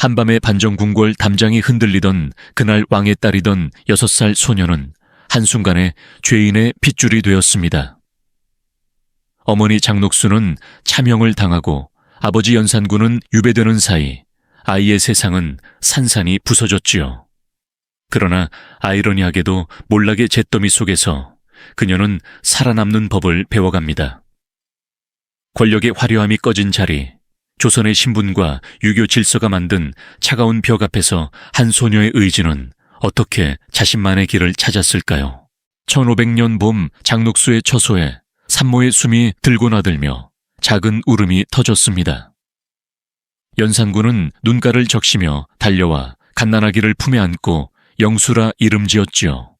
한밤에 반정궁궐 담장이 흔들리던 그날 왕의 딸이던 6살 소녀는 한순간에 죄인의 핏줄이 되었습니다. 어머니 장녹수는 참형을 당하고 아버지 연산군은 유배되는 사이 아이의 세상은 산산이 부서졌지요. 그러나 아이러니하게도 몰락의 잿더미 속에서 그녀는 살아남는 법을 배워갑니다. 권력의 화려함이 꺼진 자리, 조선의 신분과 유교 질서가 만든 차가운 벽 앞에서 한 소녀의 의지는 어떻게 자신만의 길을 찾았을까요? 1500년 봄 장녹수의 처소에 산모의 숨이 들고 나들며 작은 울음이 터졌습니다. 연산군은 눈가를 적시며 달려와 갓난아기를 품에 안고 영수라 이름 지었지요.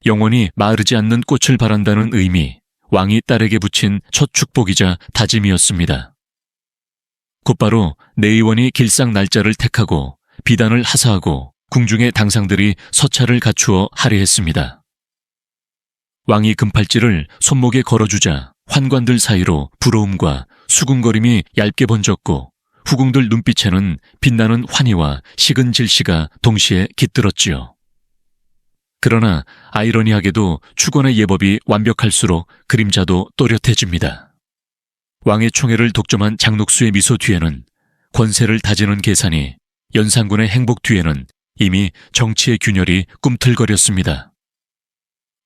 영원히 마르지 않는 꽃을 바란다는 의미, 왕이 딸에게 붙인 첫 축복이자 다짐이었습니다. 곧바로 내의원이 길상 날짜를 택하고 비단을 하사하고 궁중의 당상들이 서차를 갖추어 할애했습니다. 왕이 금팔찌를 손목에 걸어주자 환관들 사이로 부러움과 수군거림이 얇게 번졌고 후궁들 눈빛에는 빛나는 환희와 식은 질시가 동시에 깃들었지요. 그러나 아이러니하게도 축원의 예법이 완벽할수록 그림자도 또렷해집니다. 왕의 총애를 독점한 장녹수의 미소 뒤에는 권세를 다지는 계산이, 연산군의 행복 뒤에는 이미 정치의 균열이 꿈틀거렸습니다.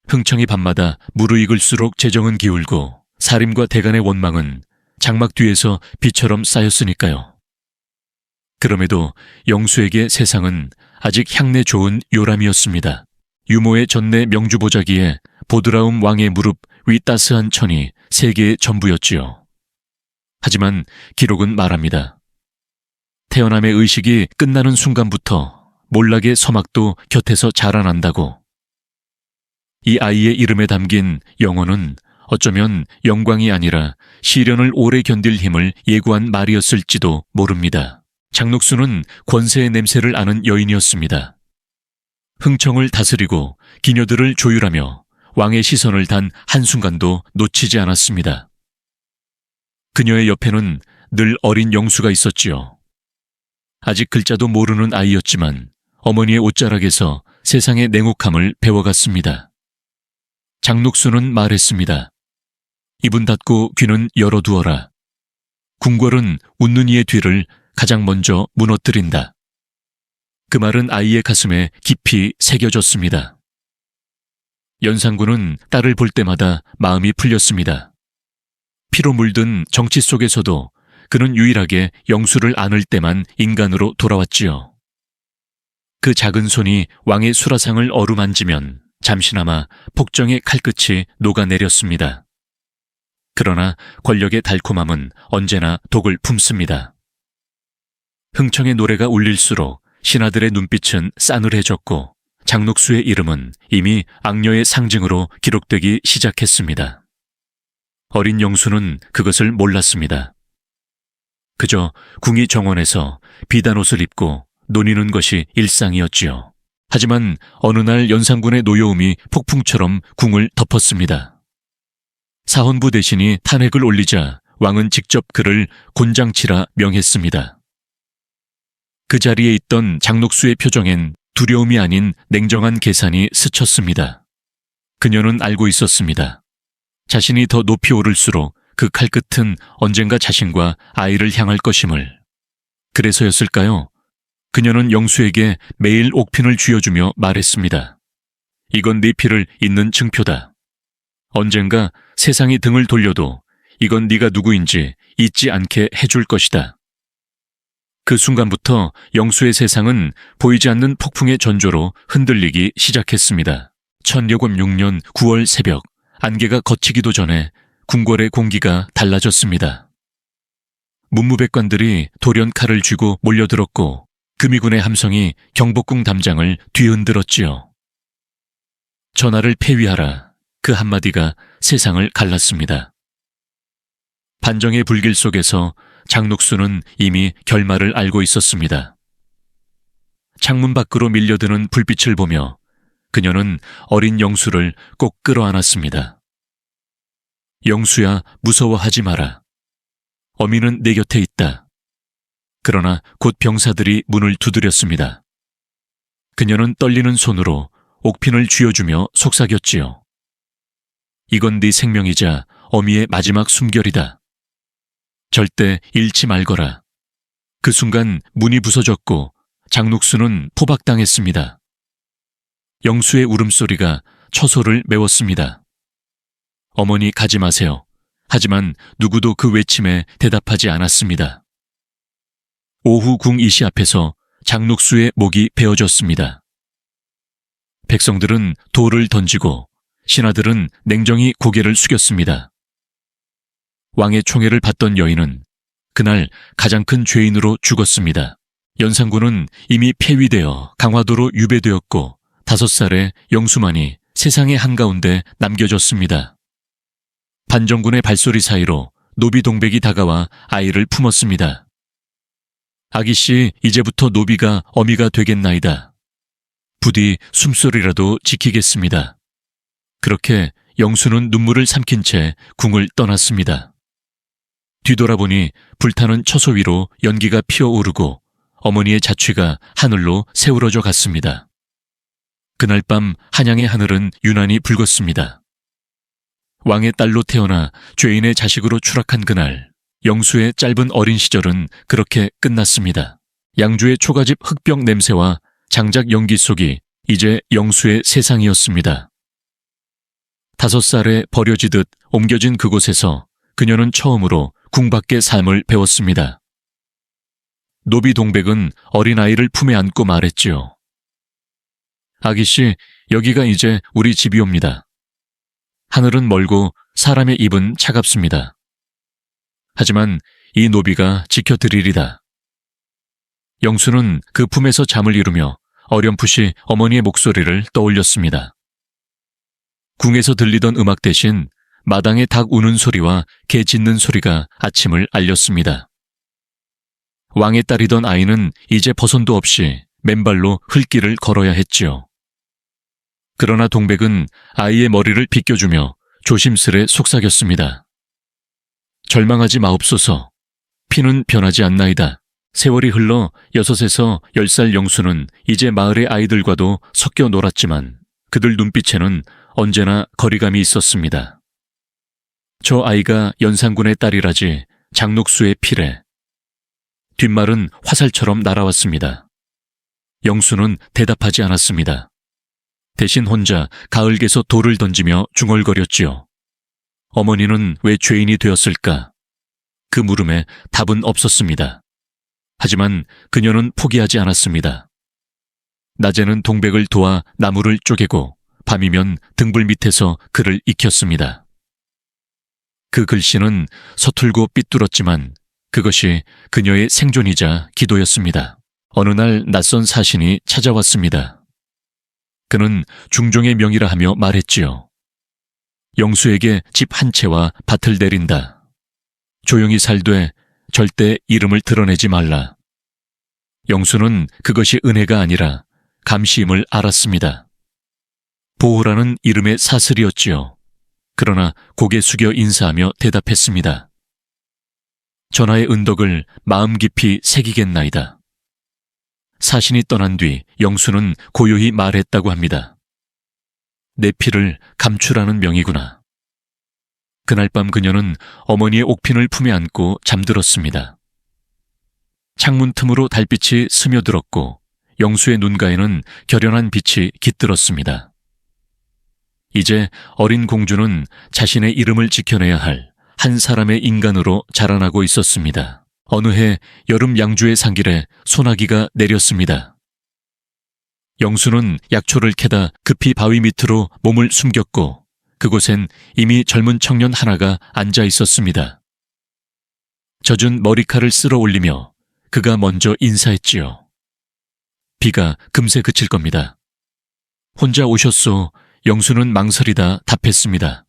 흥청이 밤마다 무르익을수록 재정은 기울고 사림과 대간의 원망은 장막 뒤에서 비처럼 쌓였으니까요. 그럼에도 영수에게 세상은 아직 향내 좋은 요람이었습니다. 유모의 전내 명주보자기에 보드라움 왕의 무릎 위 따스한 천이 세계의 전부였지요. 하지만 기록은 말합니다. 태어남의 의식이 끝나는 순간부터 몰락의 서막도 곁에서 자라난다고. 이 아이의 이름에 담긴 영혼은 어쩌면 영광이 아니라 시련을 오래 견딜 힘을 예고한 말이었을지도 모릅니다. 장녹수는 권세의 냄새를 아는 여인이었습니다. 흥청을 다스리고 기녀들을 조율하며 왕의 시선을 단 한순간도 놓치지 않았습니다. 그녀의 옆에는 늘 어린 영수가 있었지요. 아직 글자도 모르는 아이였지만 어머니의 옷자락에서 세상의 냉혹함을 배워갔습니다. 장녹수는 말했습니다. 입은 닫고 귀는 열어두어라. 궁궐은 웃는 이의 뒤를 가장 먼저 무너뜨린다. 그 말은 아이의 가슴에 깊이 새겨졌습니다. 연산군은 딸을 볼 때마다 마음이 풀렸습니다. 피로 물든 정치 속에서도 그는 유일하게 영수를 안을 때만 인간으로 돌아왔지요. 그 작은 손이 왕의 수라상을 어루만지면 잠시나마 폭정의 칼끝이 녹아내렸습니다. 그러나 권력의 달콤함은 언제나 독을 품습니다. 흥청의 노래가 울릴수록 신하들의 눈빛은 싸늘해졌고 장녹수의 이름은 이미 악녀의 상징으로 기록되기 시작했습니다. 어린 영수는 그것을 몰랐습니다. 그저 궁이 정원에서 비단옷을 입고 노니는 것이 일상이었지요. 하지만 어느 날 연산군의 노여움이 폭풍처럼 궁을 덮었습니다. 사헌부 대신이 탄핵을 올리자 왕은 직접 그를 곤장치라 명했습니다. 그 자리에 있던 장녹수의 표정엔 두려움이 아닌 냉정한 계산이 스쳤습니다. 그녀는 알고 있었습니다. 자신이 더 높이 오를수록 그 칼끝은 언젠가 자신과 아이를 향할 것임을. 그래서였을까요? 그녀는 영수에게 매일 옥핀을 쥐어주며 말했습니다. 이건 네 피를 잇는 증표다. 언젠가 세상이 등을 돌려도 이건 네가 누구인지 잊지 않게 해줄 것이다. 그 순간부터 영수의 세상은 보이지 않는 폭풍의 전조로 흔들리기 시작했습니다. 1606년 9월 새벽, 안개가 걷히기도 전에 궁궐의 공기가 달라졌습니다. 문무백관들이 돌연칼을 쥐고 몰려들었고 금이군의 함성이 경복궁 담장을 뒤흔들었지요. 전하를 폐위하라. 그 한마디가 세상을 갈랐습니다. 반정의 불길 속에서 장녹수는 이미 결말을 알고 있었습니다. 창문 밖으로 밀려드는 불빛을 보며 그녀는 어린 영수를 꼭 끌어안았습니다. 영수야, 무서워하지 마라. 어미는 내 곁에 있다. 그러나 곧 병사들이 문을 두드렸습니다. 그녀는 떨리는 손으로 옥핀을 쥐어주며 속삭였지요. 이건 네 생명이자 어미의 마지막 숨결이다. 절대 잃지 말거라. 그 순간 문이 부서졌고 장녹수는 포박당했습니다. 영수의 울음소리가 처소를 메웠습니다. 어머니 가지 마세요. 하지만 누구도 그 외침에 대답하지 않았습니다. 오후 궁 이시 앞에서 장녹수의 목이 베어졌습니다. 백성들은 돌을 던지고 신하들은 냉정히 고개를 숙였습니다. 왕의 총애를 받던 여인은 그날 가장 큰 죄인으로 죽었습니다. 연산군은 이미 폐위되어 강화도로 유배되었고 5살의 영수만이 세상의 한가운데 남겨졌습니다. 반정군의 발소리 사이로 노비동백이 다가와 아이를 품었습니다. 아기씨, 이제부터 노비가 어미가 되겠나이다. 부디 숨소리라도 지키겠습니다. 그렇게 영수는 눈물을 삼킨 채 궁을 떠났습니다. 뒤돌아보니 불타는 처소 위로 연기가 피어오르고 어머니의 자취가 하늘로 세우러져 갔습니다. 그날 밤 한양의 하늘은 유난히 붉었습니다. 왕의 딸로 태어나 죄인의 자식으로 추락한 그날, 영수의 짧은 어린 시절은 그렇게 끝났습니다. 양주의 초가집 흑병 냄새와 장작 연기 속이 이제 영수의 세상이었습니다. 5살에 버려지듯 옮겨진 그곳에서 그녀는 처음으로 궁 밖의 삶을 배웠습니다. 노비 동백은 어린아이를 품에 안고 말했지요. 아기씨, 여기가 이제 우리 집이옵니다. 하늘은 멀고 사람의 입은 차갑습니다. 하지만 이 노비가 지켜드리리다. 영수는 그 품에서 잠을 이루며 어렴풋이 어머니의 목소리를 떠올렸습니다. 궁에서 들리던 음악 대신 마당의 닭 우는 소리와 개 짖는 소리가 아침을 알렸습니다. 왕의 딸이던 아이는 이제 버선도 없이 맨발로 흘길을 걸어야 했지요. 그러나 동백은 아이의 머리를 빗겨주며 조심스레 속삭였습니다. 절망하지 마옵소서. 피는 변하지 않나이다. 세월이 흘러 6에서 10살 영수는 이제 마을의 아이들과도 섞여 놀았지만 그들 눈빛에는 언제나 거리감이 있었습니다. 저 아이가 연산군의 딸이라지 장녹수의 피래. 뒷말은 화살처럼 날아왔습니다. 영수는 대답하지 않았습니다. 대신 혼자 가을개서 돌을 던지며 중얼거렸지요. 어머니는 왜 죄인이 되었을까? 그 물음에 답은 없었습니다. 하지만 그녀는 포기하지 않았습니다. 낮에는 동백을 도와 나무를 쪼개고 밤이면 등불 밑에서 글을 익혔습니다. 그 글씨는 서툴고 삐뚤었지만 그것이 그녀의 생존이자 기도였습니다. 어느 날 낯선 사신이 찾아왔습니다. 그는 중종의 명이라 하며 말했지요. 영수에게 집 한 채와 밭을 내린다. 조용히 살되 절대 이름을 드러내지 말라. 영수는 그것이 은혜가 아니라 감시임을 알았습니다. 보호라는 이름의 사슬이었지요. 그러나 고개 숙여 인사하며 대답했습니다. 전하의 은덕을 마음 깊이 새기겠나이다. 사신이 떠난 뒤 영수는 고요히 말했다고 합니다. 내 피를 감추라는 명이구나. 그날 밤 그녀는 어머니의 옥핀을 품에 안고 잠들었습니다. 창문 틈으로 달빛이 스며들었고 영수의 눈가에는 결연한 빛이 깃들었습니다. 이제 어린 공주는 자신의 이름을 지켜내야 할 한 사람의 인간으로 자라나고 있었습니다. 어느 해 여름 양주의 상길에 소나기가 내렸습니다. 영수는 약초를 캐다 급히 바위 밑으로 몸을 숨겼고 그곳엔 이미 젊은 청년 하나가 앉아 있었습니다. 젖은 머리칼을 쓸어 올리며 그가 먼저 인사했지요. 비가 금세 그칠 겁니다. 혼자 오셨소. 영수는 망설이다 답했습니다.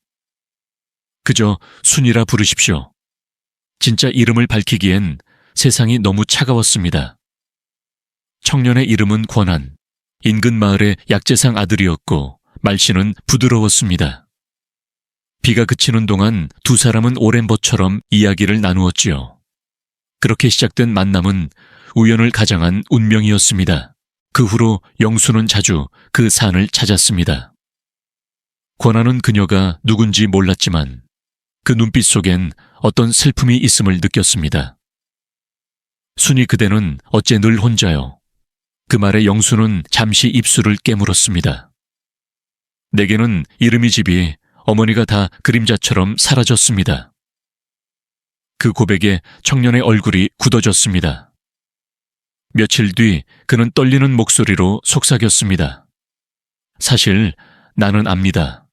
그저 순이라 부르십시오. 진짜 이름을 밝히기엔 세상이 너무 차가웠습니다. 청년의 이름은 권한, 인근 마을의 약재상 아들이었고 말씨는 부드러웠습니다. 비가 그치는 동안 두 사람은 오랜 벗처럼 이야기를 나누었지요. 그렇게 시작된 만남은 우연을 가장한 운명이었습니다. 그 후로 영수는 자주 그 산을 찾았습니다. 권하는 그녀가 누군지 몰랐지만 그 눈빛 속엔 어떤 슬픔이 있음을 느꼈습니다. 순이 그대는 어째 늘 혼자요? 그 말에 영수는 잠시 입술을 깨물었습니다. 내게는 이름이 집이 어머니가 다 그림자처럼 사라졌습니다. 그 고백에 청년의 얼굴이 굳어졌습니다. 며칠 뒤 그는 떨리는 목소리로 속삭였습니다. 사실 나는 압니다.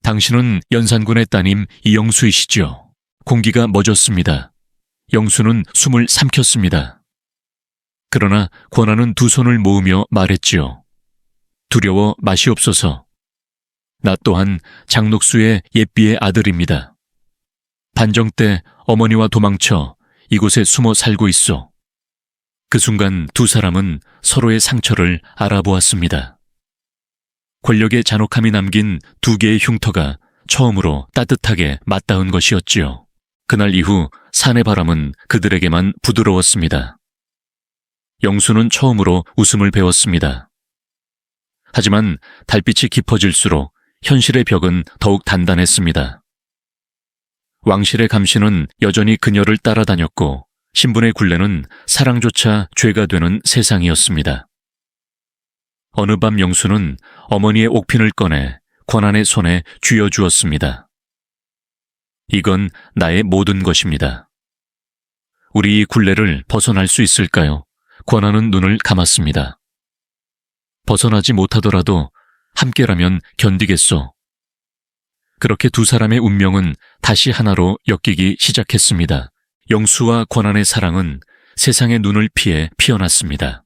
당신은 연산군의 따님 이영수이시죠. 공기가 멎었습니다. 영수는 숨을 삼켰습니다. 그러나 권하는 두 손을 모으며 말했지요. 두려워 마시옵소서. 나 또한 장녹수의 옛비의 아들입니다. 반정 때 어머니와 도망쳐 이곳에 숨어 살고 있어. 그 순간 두 사람은 서로의 상처를 알아보았습니다. 권력의 잔혹함이 남긴 두 개의 흉터가 처음으로 따뜻하게 맞닿은 것이었지요. 그날 이후 산의 바람은 그들에게만 부드러웠습니다. 영수는 처음으로 웃음을 배웠습니다. 하지만 달빛이 깊어질수록 현실의 벽은 더욱 단단했습니다. 왕실의 감시는 여전히 그녀를 따라다녔고 신분의 굴레는 사랑조차 죄가 되는 세상이었습니다. 어느 밤 영수는 어머니의 옥핀을 꺼내 권한의 손에 쥐어주었습니다. 이건 나의 모든 것입니다. 우리 이 굴레를 벗어날 수 있을까요? 권한은 눈을 감았습니다. 벗어나지 못하더라도 함께라면 견디겠소. 그렇게 두 사람의 운명은 다시 하나로 엮이기 시작했습니다. 영수와 권한의 사랑은 세상의 눈을 피해 피어났습니다.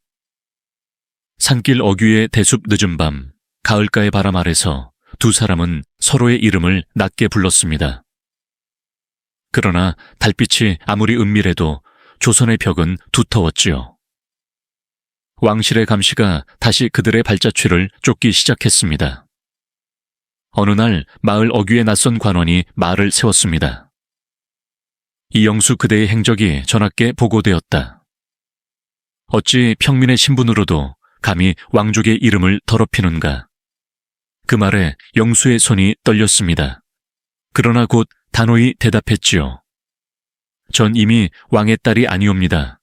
산길 어귀의 대숲 늦은 밤, 가을가의 바람 아래서 두 사람은 서로의 이름을 낮게 불렀습니다. 그러나 달빛이 아무리 은밀해도 조선의 벽은 두터웠지요. 왕실의 감시가 다시 그들의 발자취를 쫓기 시작했습니다. 어느 날 마을 어귀의 낯선 관원이 말을 세웠습니다. 이영수 그대의 행적이 전하께 보고되었다. 어찌 평민의 신분으로도 감히 왕족의 이름을 더럽히는가. 그 말에 영수의 손이 떨렸습니다. 그러나 곧 단호히 대답했지요. 전 이미 왕의 딸이 아니옵니다.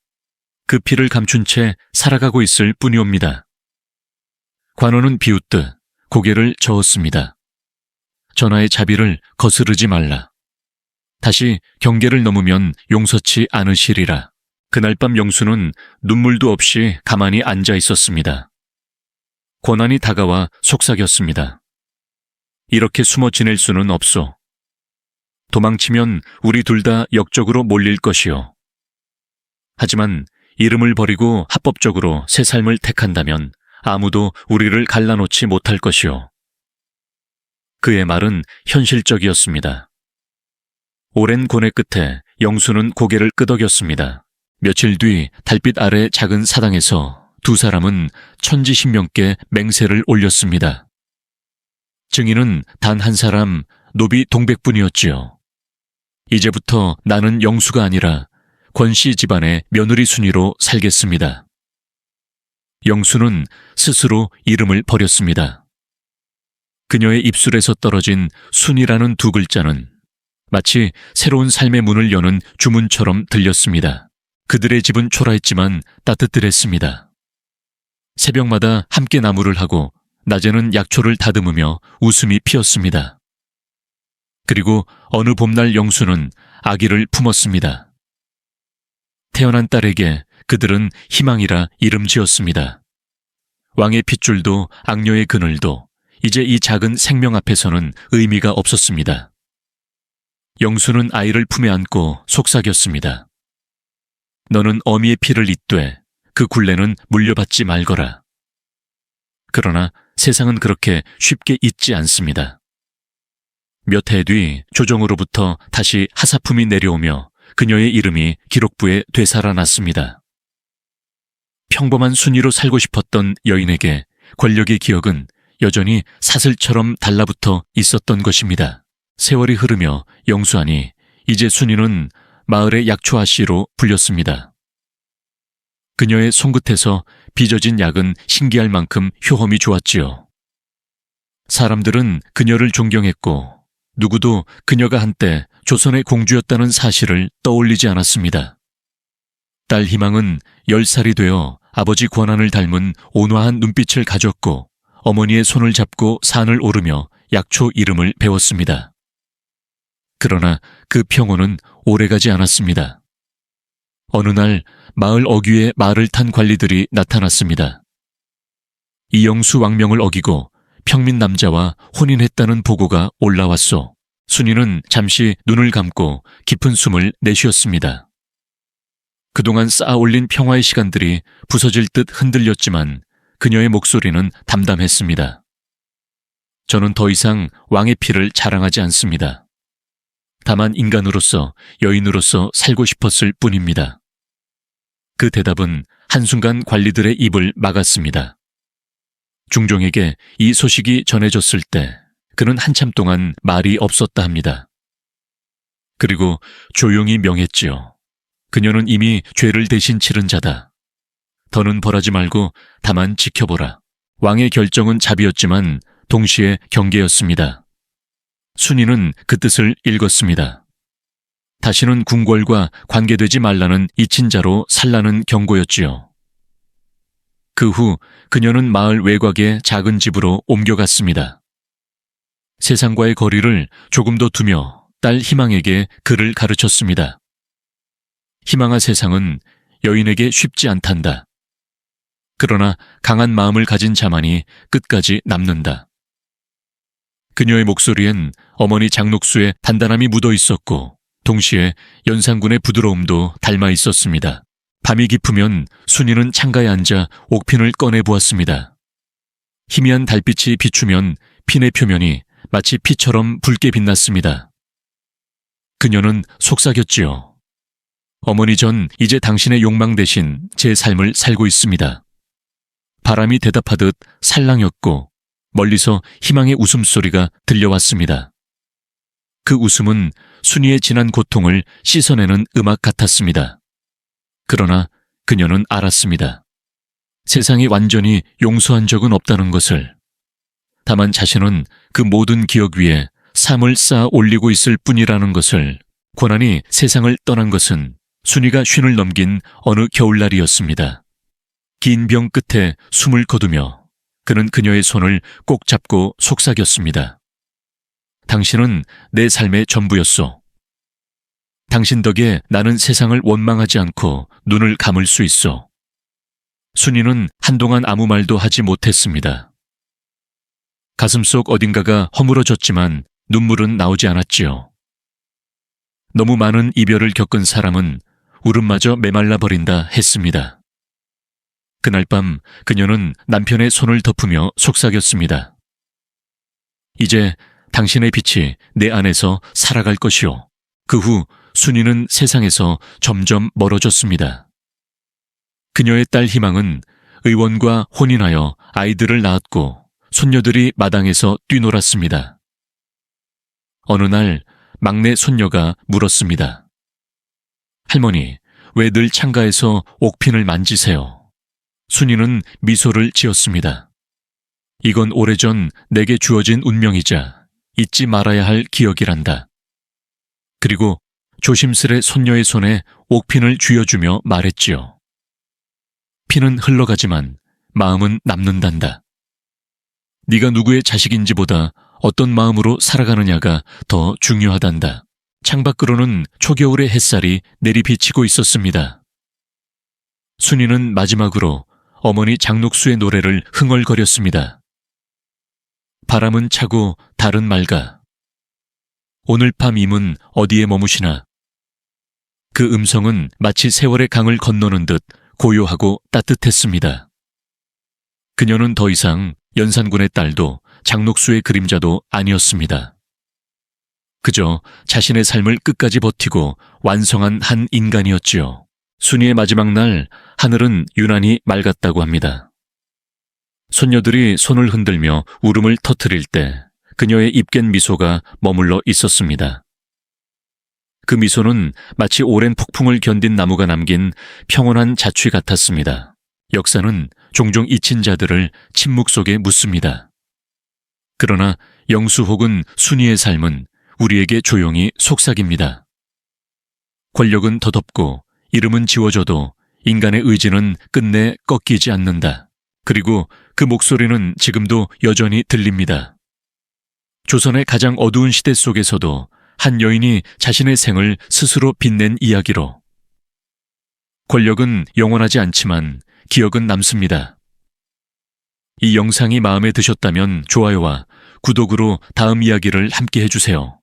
그 피를 감춘 채 살아가고 있을 뿐이옵니다. 관원은 비웃듯 고개를 저었습니다. 전하의 자비를 거스르지 말라. 다시 경계를 넘으면 용서치 않으시리라. 그날 밤 영수는 눈물도 없이 가만히 앉아 있었습니다. 권한이 다가와 속삭였습니다. 이렇게 숨어 지낼 수는 없소. 도망치면 우리 둘 다 역적으로 몰릴 것이요. 하지만 이름을 버리고 합법적으로 새 삶을 택한다면 아무도 우리를 갈라놓지 못할 것이요. 그의 말은 현실적이었습니다. 오랜 고뇌 끝에 영수는 고개를 끄덕였습니다. 며칠 뒤 달빛 아래 작은 사당에서 두 사람은 천지신명께 맹세를 올렸습니다. 증인은 단 한 사람, 노비 동백뿐이었지요. 이제부터 나는 영수가 아니라 권씨 집안의 며느리 순위로 살겠습니다. 영수는 스스로 이름을 버렸습니다. 그녀의 입술에서 떨어진 순이라는 두 글자는 마치 새로운 삶의 문을 여는 주문처럼 들렸습니다. 그들의 집은 초라했지만 따뜻했습니다. 새벽마다 함께 나무를 하고 낮에는 약초를 다듬으며 웃음이 피었습니다. 그리고 어느 봄날 영수는 아기를 품었습니다. 태어난 딸에게 그들은 희망이라 이름 지었습니다. 왕의 핏줄도 악녀의 그늘도 이제 이 작은 생명 앞에서는 의미가 없었습니다. 영수는 아이를 품에 안고 속삭였습니다. 너는 어미의 피를 잇되 그 굴레는 물려받지 말거라. 그러나 세상은 그렇게 쉽게 잊지 않습니다. 몇 해 뒤 조정으로부터 다시 하사품이 내려오며 그녀의 이름이 기록부에 되살아났습니다. 평범한 순위로 살고 싶었던 여인에게 권력의 기억은 여전히 사슬처럼 달라붙어 있었던 것입니다. 세월이 흐르며 영수하니 이제 순위는 마을의 약초 아씨로 불렸습니다. 그녀의 손끝에서 빚어진 약은 신기할 만큼 효험이 좋았지요. 사람들은 그녀를 존경했고 누구도 그녀가 한때 조선의 공주였다는 사실을 떠올리지 않았습니다. 딸 희망은 10살이 되어 아버지 권한을 닮은 온화한 눈빛을 가졌고 어머니의 손을 잡고 산을 오르며 약초 이름을 배웠습니다. 그러나 그 평온은 오래가지 않았습니다. 어느 날 마을 어귀에 말을 탄 관리들이 나타났습니다. 이영수 왕명을 어기고 평민 남자와 혼인했다는 보고가 올라왔소. 순이는 잠시 눈을 감고 깊은 숨을 내쉬었습니다. 그동안 쌓아 올린 평화의 시간들이 부서질 듯 흔들렸지만 그녀의 목소리는 담담했습니다. 저는 더 이상 왕의 피를 자랑하지 않습니다. 다만 인간으로서, 여인으로서 살고 싶었을 뿐입니다. 그 대답은 한순간 관리들의 입을 막았습니다. 중종에게 이 소식이 전해졌을 때 그는 한참 동안 말이 없었다 합니다. 그리고 조용히 명했지요. 그녀는 이미 죄를 대신 치른 자다. 더는 벌하지 말고 다만 지켜보라. 왕의 결정은 자비였지만 동시에 경계였습니다. 순이는 그 뜻을 읽었습니다. 다시는 궁궐과 관계되지 말라는 이친자로 살라는 경고였지요. 그 후 그녀는 마을 외곽의 작은 집으로 옮겨갔습니다. 세상과의 거리를 조금 더 두며 딸 희망에게 글을 가르쳤습니다. 희망아, 세상은 여인에게 쉽지 않단다. 그러나 강한 마음을 가진 자만이 끝까지 남는다. 그녀의 목소리엔 어머니 장녹수의 단단함이 묻어 있었고 동시에 연산군의 부드러움도 닮아 있었습니다. 밤이 깊으면 순이는 창가에 앉아 옥핀을 꺼내 보았습니다. 희미한 달빛이 비추면 핀의 표면이 마치 피처럼 붉게 빛났습니다. 그녀는 속삭였지요. 어머니, 전 이제 당신의 욕망 대신 제 삶을 살고 있습니다. 바람이 대답하듯 살랑였고 멀리서 희망의 웃음소리가 들려왔습니다. 그 웃음은 순이의 지난 고통을 씻어내는 음악 같았습니다. 그러나 그녀는 알았습니다. 세상이 완전히 용서한 적은 없다는 것을. 다만 자신은 그 모든 기억 위에 삶을 쌓아 올리고 있을 뿐이라는 것을. 권한이 세상을 떠난 것은 순이가 쉰을 넘긴 어느 겨울날이었습니다. 긴 병 끝에 숨을 거두며 그는 그녀의 손을 꼭 잡고 속삭였습니다. 당신은 내 삶의 전부였소. 당신 덕에 나는 세상을 원망하지 않고 눈을 감을 수 있어. 순이는 한동안 아무 말도 하지 못했습니다. 가슴속 어딘가가 허물어졌지만 눈물은 나오지 않았지요. 너무 많은 이별을 겪은 사람은 울음마저 메말라 버린다 했습니다. 그날 밤 그녀는 남편의 손을 덮으며 속삭였습니다. 이제 당신의 빛이 내 안에서 살아갈 것이오. 그 후 순이는 세상에서 점점 멀어졌습니다. 그녀의 딸 희망은 의원과 혼인하여 아이들을 낳았고 손녀들이 마당에서 뛰놀았습니다. 어느 날 막내 손녀가 물었습니다. 할머니, 왜 늘 창가에서 옥핀을 만지세요? 순이는 미소를 지었습니다. 이건 오래전 내게 주어진 운명이자 잊지 말아야 할 기억이란다. 그리고 조심스레 손녀의 손에 옥핀을 쥐어주며 말했지요. 피는 흘러가지만 마음은 남는단다. 네가 누구의 자식인지보다 어떤 마음으로 살아가느냐가 더 중요하단다. 창밖으로는 초겨울의 햇살이 내리비치고 있었습니다. 순이는 마지막으로 어머니 장녹수의 노래를 흥얼거렸습니다. 바람은 차고 달은 맑아. 오늘 밤 임은 어디에 머무시나. 그 음성은 마치 세월의 강을 건너는 듯 고요하고 따뜻했습니다. 그녀는 더 이상 연산군의 딸도 장녹수의 그림자도 아니었습니다. 그저 자신의 삶을 끝까지 버티고 완성한 한 인간이었지요. 순이의 마지막 날 하늘은 유난히 맑았다고 합니다. 손녀들이 손을 흔들며 울음을 터뜨릴 때 그녀의 입겐 미소가 머물러 있었습니다. 그 미소는 마치 오랜 폭풍을 견딘 나무가 남긴 평온한 자취 같았습니다. 역사는 종종 잊힌 자들을 침묵 속에 묻습니다. 그러나 영수 혹은 순이의 삶은 우리에게 조용히 속삭입니다. 권력은 덧없고 이름은 지워져도 인간의 의지는 끝내 꺾이지 않는다. 그리고 그 목소리는 지금도 여전히 들립니다. 조선의 가장 어두운 시대 속에서도 한 여인이 자신의 생을 스스로 빛낸 이야기로. 권력은 영원하지 않지만 기억은 남습니다. 이 영상이 마음에 드셨다면 좋아요와 구독으로 다음 이야기를 함께 해주세요.